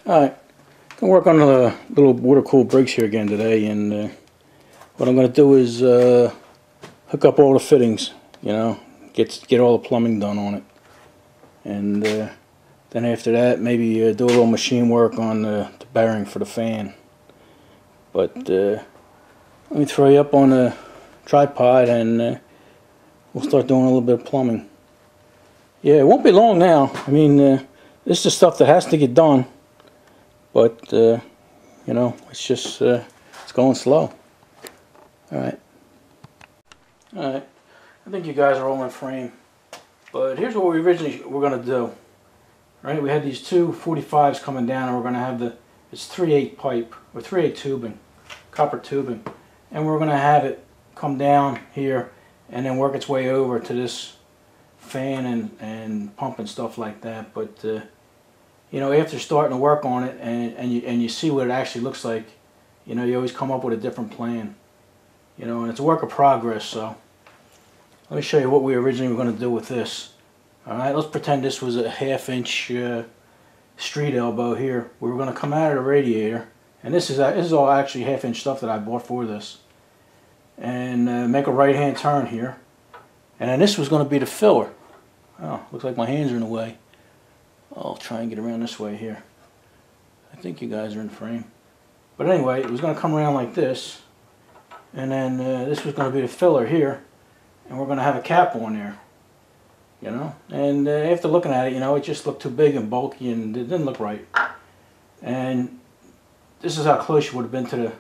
Alright, gonna work on the little water-cooled Briggs here again today, and what I'm gonna do is hook up all the fittings, you know, get all the plumbing done on it, and then after that maybe do a little machine work on the bearing for the fan. But let me throw you up on a tripod and we'll start doing a little bit of plumbing. Yeah, it won't be long now. I mean, this is stuff that has to get done, but you know, it's just it's going slow. Alright, I think you guys are all in frame, but here's what we originally were going to do. Right, we had these two 45s coming down, and we're going to have it's 3/8 pipe, or 3/8 tubing, copper tubing, and we're going to have it come down here and then work its way over to this fan and pump and stuff like that. But you know, after starting to work on it and you see what it actually looks like, you know, you always come up with a different plan, you know, and it's a work of progress. So let me show you what we originally were going to do with this. Alright, let's pretend this was a 1/2 inch street elbow here. We were going to come out of the radiator, and this is all actually 1/2 inch stuff that I bought for this, and make a right hand turn here, and then this was going to be the filler. Oh, looks like my hands are in the way. I'll try and get around this way here. I think you guys are in frame. But anyway, it was going to come around like this, and then this was going to be the filler here, and we're going to have a cap on there. You know, and after looking at it, you know, it just looked too big and bulky, and it didn't look right. And this is how close you would have been to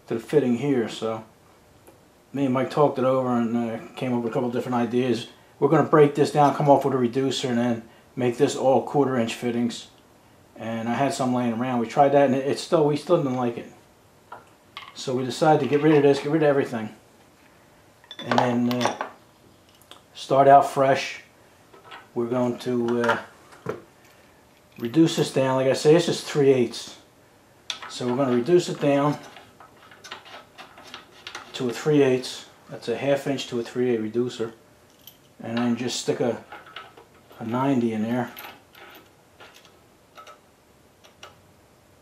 the fitting here. So me and Mike talked it over and came up with a couple different ideas. We're going to break this down, come off with a reducer, and then make this all 1/4 inch fittings. And I had some laying around. We tried that, and we still didn't like it. So we decided to get rid of this, get rid of everything, and then start out fresh. We're going to reduce this down. Like I say, this is 3/8. So we're going to reduce it down to a 3/8. That's a 1/2 inch to a 3/8 reducer. And then just stick a 90 in there.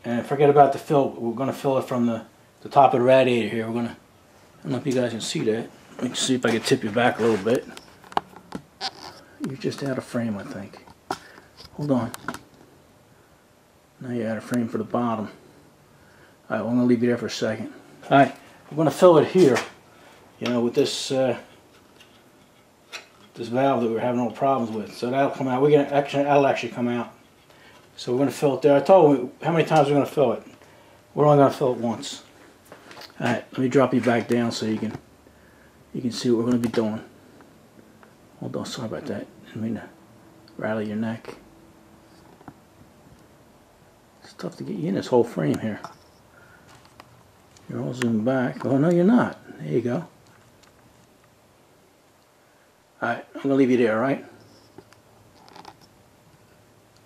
And forget about the fill. We're going to fill it from the top of the radiator here. We're going to, I don't know if you guys can see that. Let me see if I can tip you back a little bit. You're just out of frame, I think. Hold on. Now you're out of frame for the bottom. Alright, well, I'm going to leave you there for a second. Alright, we're going to fill it here, you know, with this this valve that we're having all problems with. So that'll come out. That'll actually come out. So we're going to fill it there. I told you how many times we're going to fill it. We're only going to fill it once. Alright, let me drop you back down so you can see what we're going to be doing. Hold on, sorry about that. Didn't mean to rattle your neck. It's tough to get you in this whole frame here. You're all zoomed back. Oh, no, you're not. There you go. Alright, I'm going to leave you there, alright?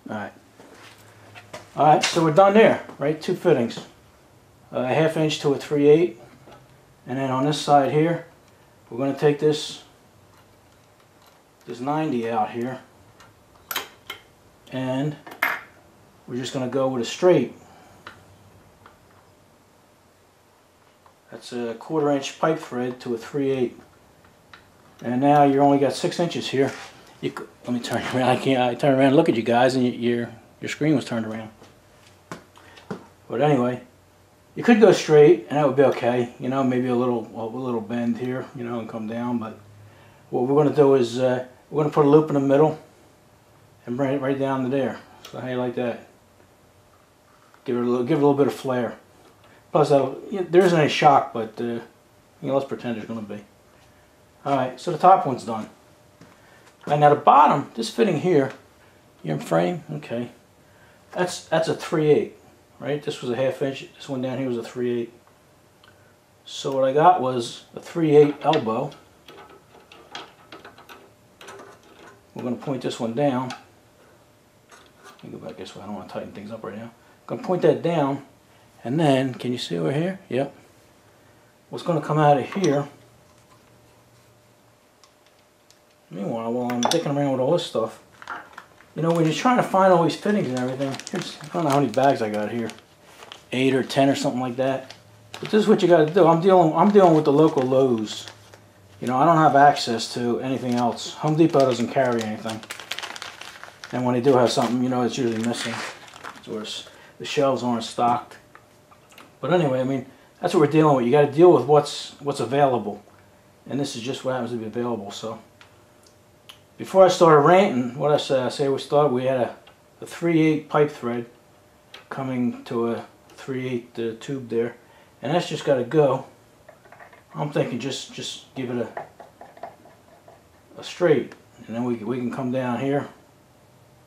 Alright. Alright, so we're done there, right? Two fittings. A 1/2 inch to a 3/8. And then on this side here, we're going to take this 90 out here, and we're just going to go with a straight. That's a 1/4 inch pipe thread to a 3/8. And now you only got 6 inches here. Let me turn you around. I turn around and look at you guys, and your screen was turned around. But anyway, you could go straight, and that would be okay. You know, maybe a little bend here, you know, and come down. But what we're going to do is we're going to put a loop in the middle and bring it right down to there. So how you like that? Give it a little bit of flair. Plus, there isn't any shock, but you know, let's pretend there's going to be. All right, so the top one's done. And now the bottom, this fitting here, you're in frame. Okay, that's a 3/8, right? This was a 1/2 inch. This one down here was a 3/8. So what I got was a 3/8 elbow. We're going to point this one down. Let me go back this way. I don't want to tighten things up right now. I'm going to point that down, and then, can you see over here? Yep. What's going to come out of here? Meanwhile, while I'm dicking around with all this stuff, You know, when you're trying to find all these fittings and everything, here's, I don't know how many bags I got here, 8 or 10 or something like that. But this is what you got to do. I'm dealing with the local Lowe's. You know, I don't have access to anything else. Home Depot doesn't carry anything. And when they do have something, you know, it's usually missing. Or the shelves aren't stocked. But anyway, I mean, that's what we're dealing with. You got to deal with what's available. And this is just what happens to be available. So before I started ranting, what I say we had a 3/8 pipe thread coming to a 3/8 tube there, and that's just got to go. I'm thinking just give it a straight, and then we can come down here,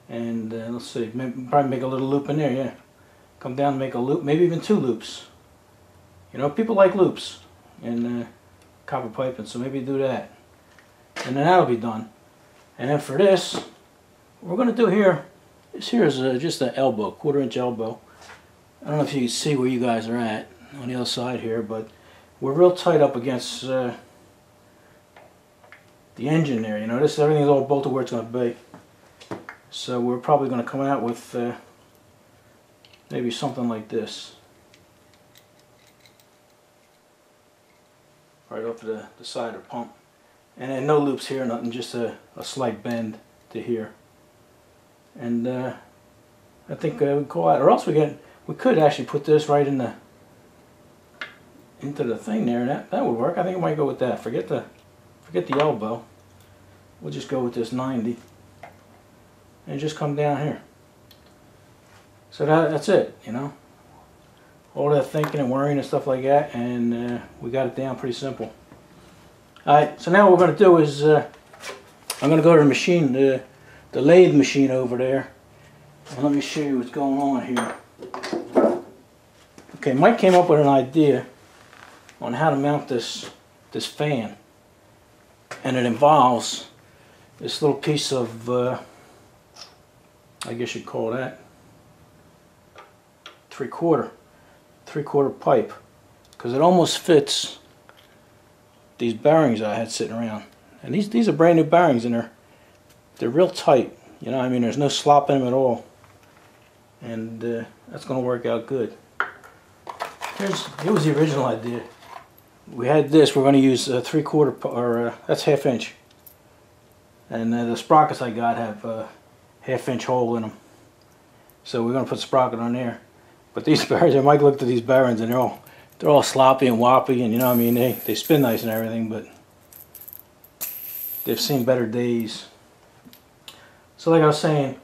and let's see, probably make a little loop in there. Yeah, come down and make a loop, maybe even 2 loops. You know, people like loops in copper piping, so maybe do that, and then that'll be done. And then for this, what we're going to do here, this here is just an elbow, 1/4 inch elbow. I don't know if you can see where you guys are at on the other side here, but we're real tight up against the engine there. You know, everything's all bolted where it's going to be. So we're probably going to come out with maybe something like this. Right off the side of the pump. And then no loops here, nothing, just a slight bend to here. And I think we call that, or else we could actually put this right into the thing there, and that would work. I think I might go with that. Forget the elbow. We'll just go with this 90 and just come down here. So that's it, you know. All that thinking and worrying and stuff like that, and we got it down pretty simple. Alright, so now what we're going to do is I'm going to go to the machine, the lathe machine over there, and let me show you what's going on here. Okay, Mike came up with an idea on how to mount this fan, and it involves this little piece of I guess you'd call that 3/4 pipe, because it almost fits these bearings I had sitting around, and these are brand new bearings, and they're real tight. You know, I mean, there's no slop in them at all, and that's going to work out good. Here was the original idea. We had this. We're going to use 3/4 or that's 1/2 inch, and the sprockets I got have a 1/2 inch hole in them, so we're going to put a sprocket on there. But these bearings, Mike looked at these bearings, and they're all sloppy and woppy, and you know, I mean, they spin nice and everything, but they've seen better days. So like I was saying,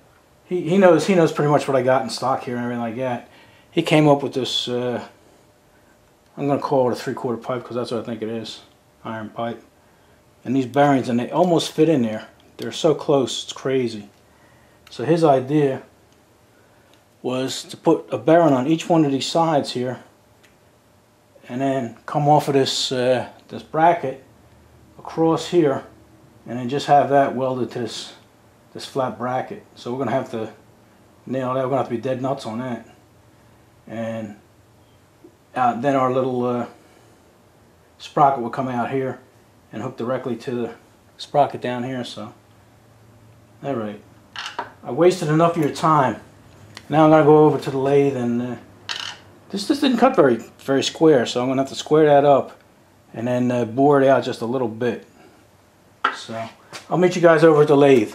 he knows pretty much what I got in stock here and everything like that. He came up with this, I'm going to call it a 3/4 pipe, because that's what I think it is, iron pipe. And these bearings, and they almost fit in there. They're so close, it's crazy. So his idea was to put a bearing on each one of these sides here, and then come off of this this bracket across here, and then just have that welded to this flat bracket. So we're going to have to nail that. We're going to have to be dead nuts on that, and then our little sprocket will come out here and hook directly to the sprocket down here. So alright, I wasted enough of your time. Now I'm going to go over to the lathe, and this didn't cut very square, so I'm going to have to square that up and then bore it out just a little bit. So I'll meet you guys over at the lathe.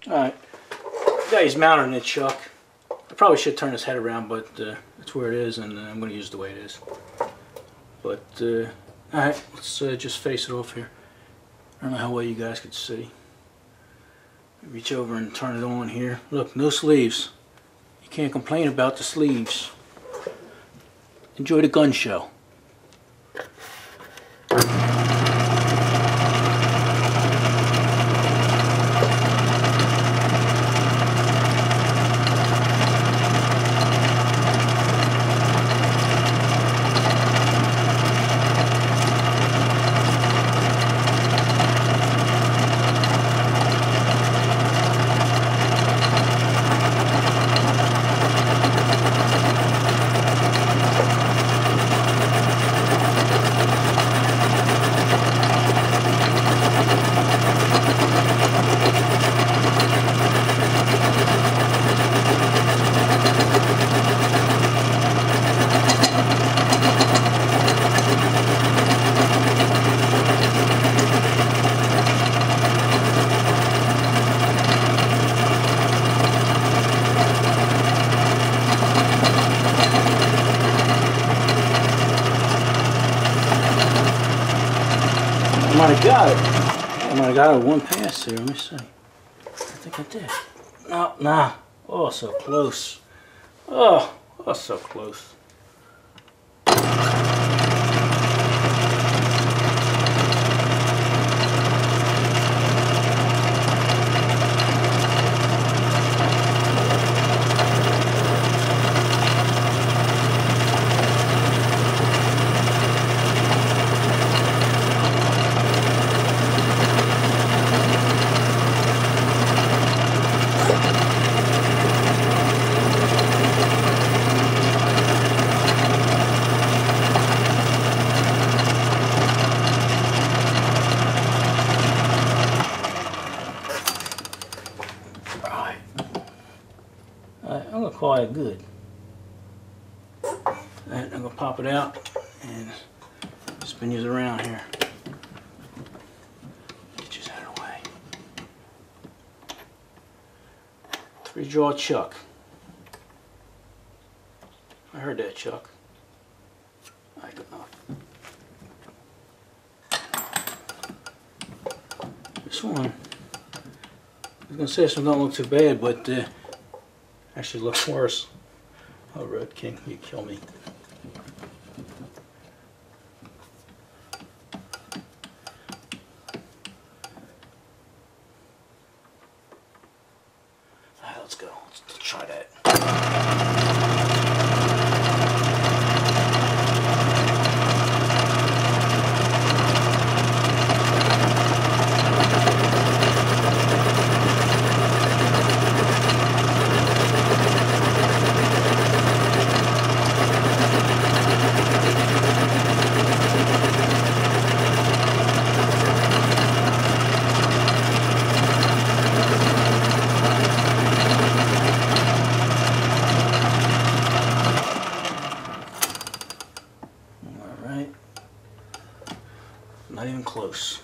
Alright, yeah, he's mounting it, Chuck. I probably should turn his head around, but that's where it is, and I'm going to use it the way it is. But alright, let's just face it off here. I don't know how well you guys could see. Reach over and turn it on here. Look, no sleeves. You can't complain about the sleeves. Enjoy the gun show. have got it. I might have got it one pass here. Let me see. I think I did. No, nah. Oh, so close. Oh, so close. I'm going to call it good. Alright, I'm going to pop it out and spin these around here. Get you out of the way. 3-jaw chuck. I heard that, Chuck. Alright, good enough. This one, I was going to say this one don't look too bad, but actually looks worse. Oh, Red King, you kill me. Alright, let's go. Let's try that. Not even close.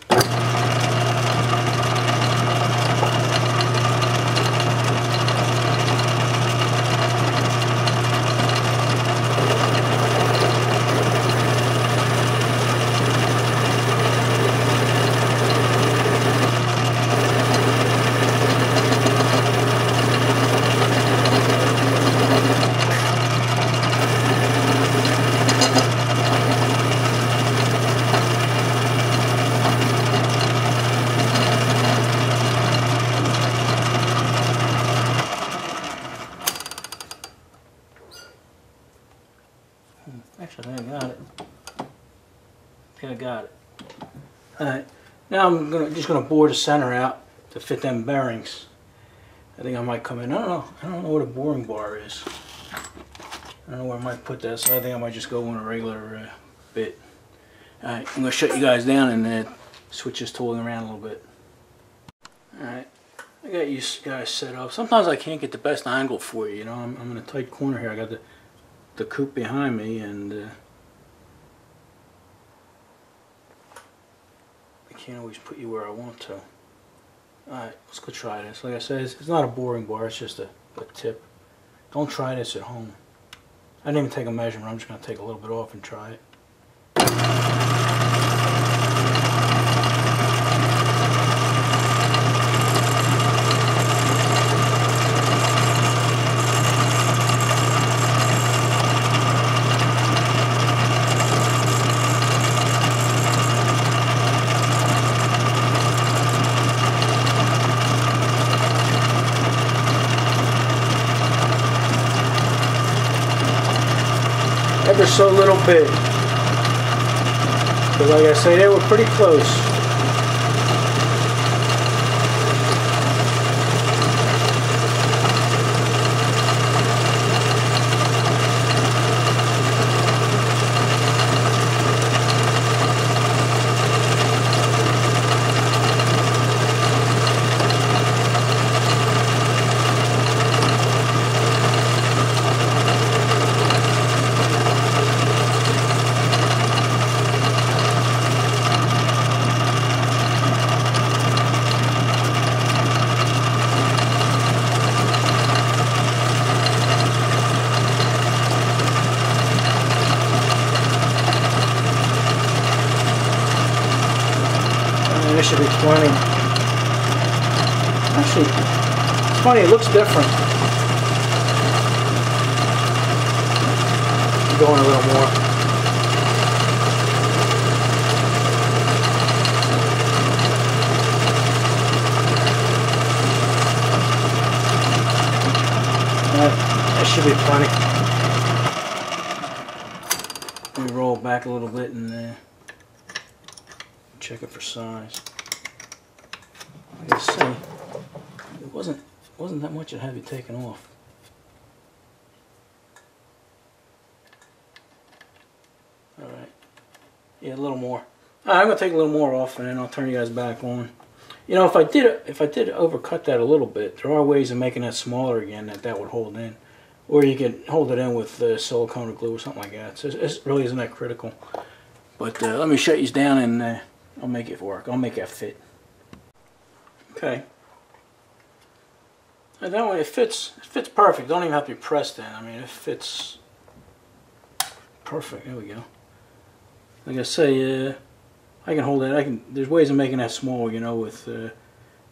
Actually, I think I got it. Okay, I got it. Alright, now I'm just gonna bore the center out to fit them bearings. I think I might come in. I don't know what a boring bar is. I don't know where I might put that, so I think I might just go on a regular bit. Alright, I'm gonna shut you guys down and switch this tooling around a little bit. Alright, I got you guys set up. Sometimes I can't get the best angle for you, you know. I'm in a tight corner here. I got the coupe behind me, and I can't always put you where I want to. Alright, let's go try this. Like I said, it's not a boring bar, it's just a tip. Don't try this at home. I didn't even take a measurement, I'm just going to take a little bit off and try it. Ever so little bit. But like I say, they were pretty close. plenty. Actually, it's funny, it looks different. Going a little more. That should be plenty. Let me roll back a little bit and check it for size. Let's see. It wasn't that much to have you taken off. All right. Yeah, a little more. I'm gonna take a little more off, and then I'll turn you guys back on. You know, if I did overcut that a little bit, there are ways of making that smaller again that would hold in, or you could hold it in with silicone or glue or something like that. So it really isn't that critical. But let me shut these down, and I'll make it work. I'll make that fit. Okay. And that way it fits perfect. Don't even have to be pressed in. I mean, it fits perfect. There we go. Like I say, I can hold that. There's ways of making that small, you know, with you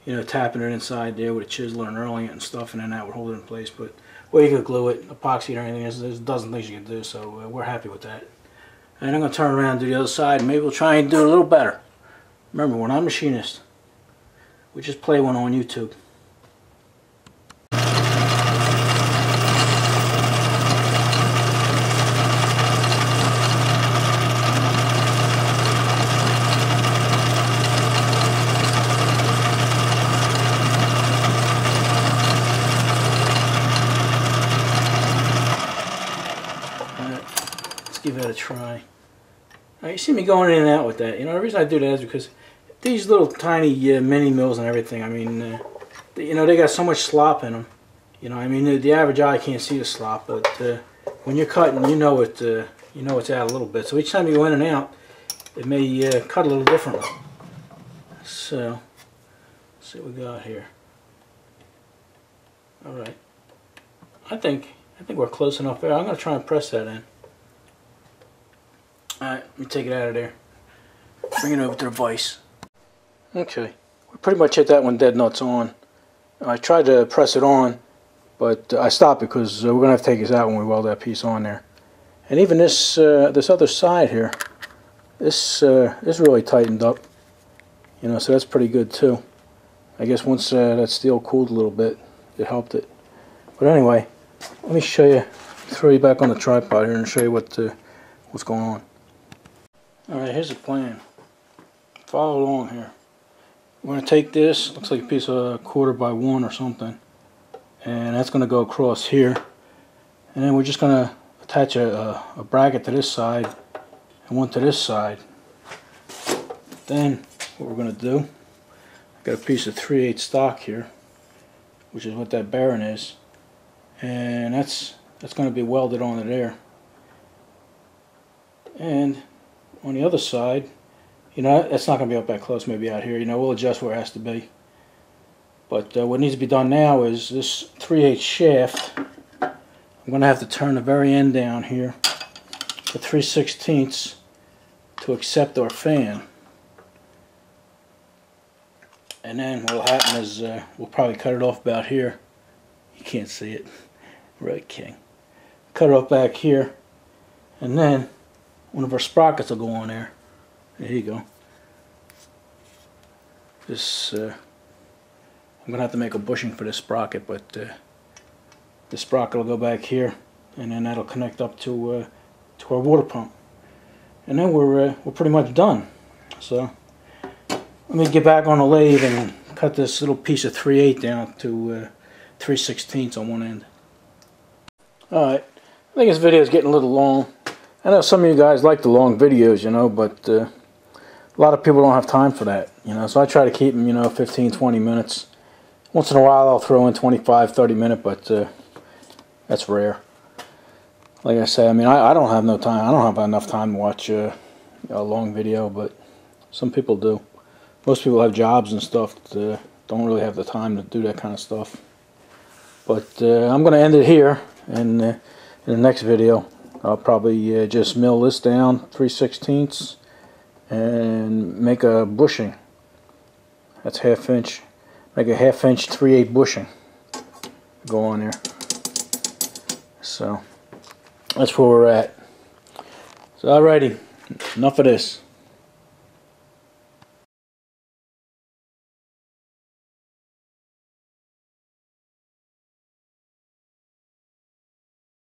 know, tapping it inside there with a chisel and knurling it and stuff, and then that would hold it in place. But or you could glue it, epoxy it, or anything. There's a dozen things you can do. So we're happy with that. And I'm gonna turn around and do the other side. Maybe we'll try and do it a little better. Remember, we're not machinists. We just play one on YouTube. Give that a try. Now, you see me going in and out with that. You know, the reason I do that is because these little tiny mini mills and everything, I mean, you know, they got so much slop in them. You know, I mean, the average eye can't see the slop, but when you're cutting, you know it's out a little bit. So each time you go in and out, it may cut a little differently. So, let's see what we got here. All right. I think we're close enough there. I'm going to try and press that in. Alright, let me take it out of there. Bring it over to the vise. Okay, we pretty much hit that one dead nuts on. I tried to press it on, but I stopped because we're going to have to take this out when we weld that piece on there. And even this this other side here, this really tightened up. You know, so that's pretty good too. I guess once that steel cooled a little bit, it helped it. But anyway, let me show you, throw you back on the tripod here and show you what's going on. Alright, here's the plan. Follow along here. We're going to take this, looks like a piece of 1/4 by 1 or something, and that's going to go across here. And then we're just going to attach a bracket to this side and one to this side. Then what we're going to do, I've got a piece of 3/8 stock here, which is what that bearing is, and that's going to be welded onto there. And on the other side, you know, that's not going to be up that close, maybe out here. You know, we'll adjust where it has to be. But what needs to be done now is this 3/8 shaft. I'm going to have to turn the very end down here to 3/16 to accept our fan. And then what will happen is we'll probably cut it off about here. You can't see it. Right, king. Cut it off back here, and then one of our sprockets will go on there. There you go. This I'm gonna have to make a bushing for this sprocket, but the sprocket will go back here, and then that'll connect up to our water pump, and then we're pretty much done. So let me get back on the lathe and cut this little piece of 3/8 down to 3/16 on one end. All right, I think this video is getting a little long. I know some of you guys like the long videos, you know, but a lot of people don't have time for that, you know, so I try to keep them, you know, 15-20 minutes. Once in a while I'll throw in 25-30 minute, but that's rare. Like I say, I mean, I don't have no time. I don't have enough time to watch a long video, but some people do. Most people have jobs and stuff that don't really have the time to do that kind of stuff. But I'm going to end it here, and in the next video I'll probably just mill this down 3/16 and make a bushing. That's 1/2 inch. Make a 1/2 inch 3/8 bushing. Go on there. So that's where we're at. So alrighty, enough of this.